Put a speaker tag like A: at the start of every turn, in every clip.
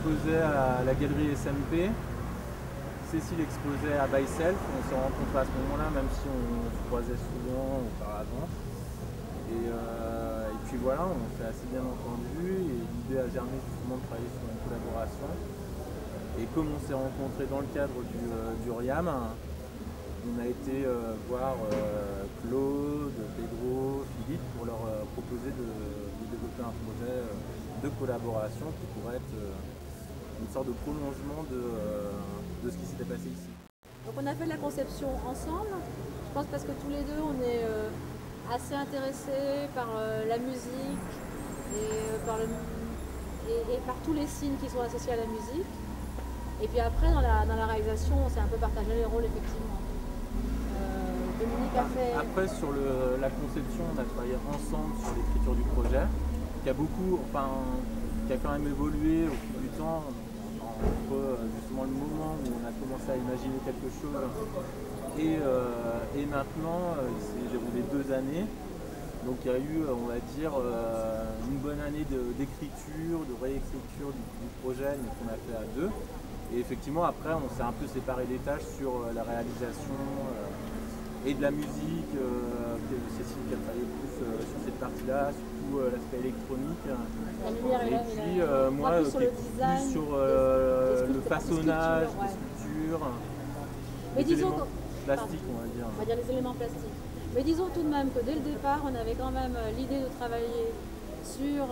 A: exposait à la galerie SMP. Cécile exposait à Byself. On s'est rencontrés à ce moment-là, même si on se croisait souvent auparavant. Et puis voilà, on s'est assez bien entendu et l'idée a germé justement de travailler sur une collaboration. Et comme on s'est rencontrés dans le cadre du RIAM, on a été voir Claude, Pedro, Philippe pour leur proposer de développer un projet de collaboration qui pourrait être une sorte de prolongement de ce qui s'était passé ici.
B: Donc on a fait la conception ensemble, je pense parce que tous les deux on est assez intéressés par la musique et par tous les signes qui sont associés à la musique. Et puis après dans la réalisation on s'est un peu partagé les rôles effectivement. Dominique a fait...
A: Après sur la conception on a travaillé ensemble sur l'écriture du projet qui a quand même évolué au fil du temps entre justement le moment où on a commencé à imaginer quelque chose et maintenant il s'est déroulé 2 années. Donc il y a eu, on va dire, une bonne année d'écriture, de réécriture du projet, mais qu'on a fait à 2. Et effectivement, après, on s'est un peu séparé des tâches sur la réalisation et de la musique. Cécile qui a travaillé plus sur cette partie-là, surtout l'aspect électronique. Et puis moi,
B: plus sur le design,
A: plus sur le façonnage,
B: des
A: sculptures,
B: mais
A: les
B: disons
A: éléments plastiques, on va dire.
B: On va dire les éléments plastiques. Mais disons tout de même que dès le départ, on avait quand même l'idée de travailler sur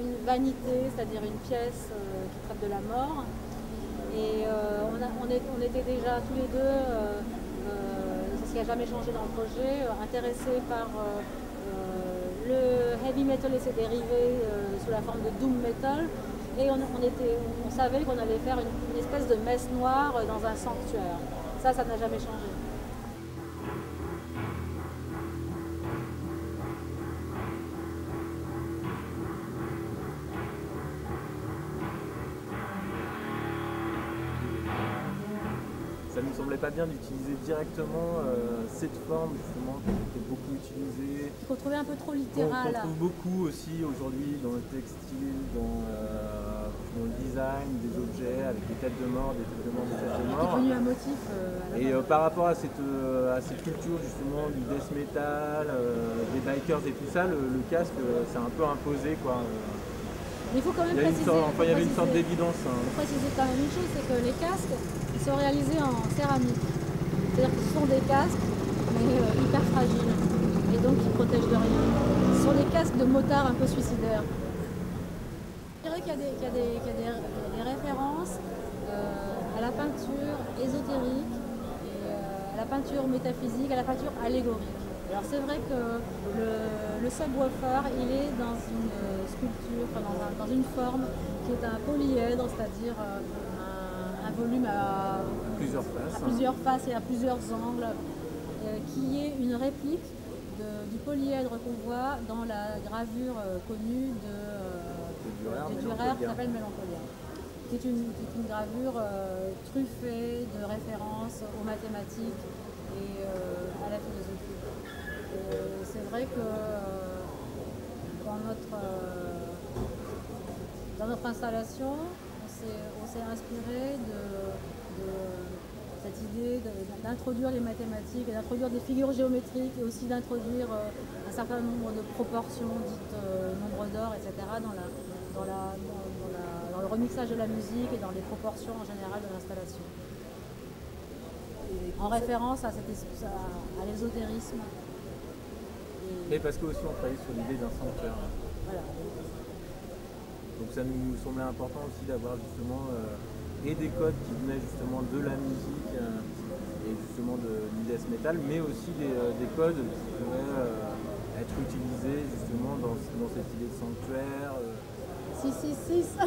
B: une vanité, c'est-à-dire une pièce qui traite de la mort. Et on était déjà tous les deux, c'est ce qui n'a jamais changé dans le projet, intéressés par le heavy metal et ses dérivés sous la forme de doom metal. Et on savait qu'on allait faire une espèce de messe noire dans un sanctuaire. Ça n'a jamais changé.
A: Ça ne nous semblait pas bien d'utiliser directement cette forme justement qui était beaucoup utilisée.
B: Qu'on trouvait un peu trop littéral.
A: On trouve beaucoup aussi aujourd'hui dans le textile, dans le design des objets avec des têtes de mort, des têtes de mort, des têtes de mort.
B: C'est devenu un motif.
A: Et par rapport à cette culture justement du death metal, des bikers et tout ça, le casque s'est un peu imposé quoi.
B: Mais il faut quand même préciser.
A: Il y avait une sorte d'évidence.
B: Il faut préciser quand même une chose, c'est que les casques ils sont réalisés en céramique. C'est-à-dire que ce sont des casques, mais hyper fragiles. Et donc qui protègent de rien. Ce sont des casques de motards un peu suicidaires. Je dirais qu'il y a des références à la peinture ésotérique, et à la peinture métaphysique, à la peinture allégorique. Alors c'est vrai que le subwoofer, il est dans une sculpture, dans une forme qui est un polyèdre, c'est-à-dire un volume à plusieurs faces et à plusieurs angles, qui est une réplique du polyèdre qu'on voit dans la gravure connue de Dürer qui s'appelle Mélancolia, qui est une gravure truffée de références aux mathématiques et à la philosophie. C'est vrai que dans notre installation, on s'est inspiré de cette idée d'introduire les mathématiques et d'introduire des figures géométriques et aussi d'introduire un certain nombre de proportions dites nombre d'or, etc. dans le remixage de la musique et dans les proportions en général de l'installation. En référence à l'ésotérisme.
A: Et parce que aussi on travaille sur l'idée d'un sanctuaire.
B: Voilà.
A: Donc ça nous semblait important aussi d'avoir justement et des codes qui venaient justement de la musique et justement du death metal, mais aussi des codes qui pourraient être utilisés justement dans cette idée de sanctuaire.
B: 666